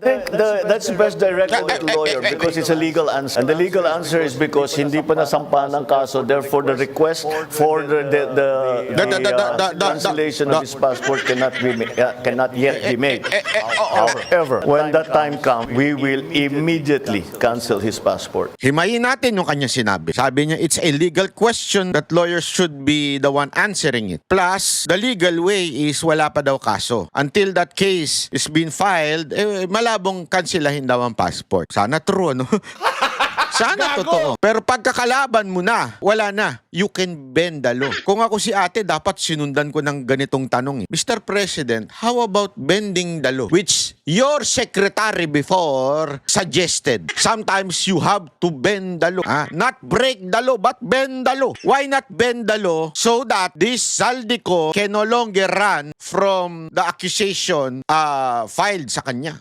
That's best direct to the lawyer because it's a legal answer. And the legal answer is because hindi pa nasampahan ng kaso, therefore the request for the cancellation of his passport cannot yet be made. However, when that time comes, we will immediately cancel his passport. Himayin natin yung kanyang sinabi. Sabi niya, it's a legal question that lawyers should be the one answering it. Plus, the legal way is wala pa daw kaso. Until that case is being filed, malabong kanselahin daw ang passport. Sana true, no? Sana totoo. Pero pagkakalaban mo na, wala na. You can bend the law. Kung ako si ate, dapat sinundan ko ng ganitong tanong. Mr. President, how about bending the law? Which your secretary before suggested. Sometimes you have to bend the law. Not break the law, but bend the law. Why not bend the law so that this Saldico can no longer run from the accusation filed sa kanya?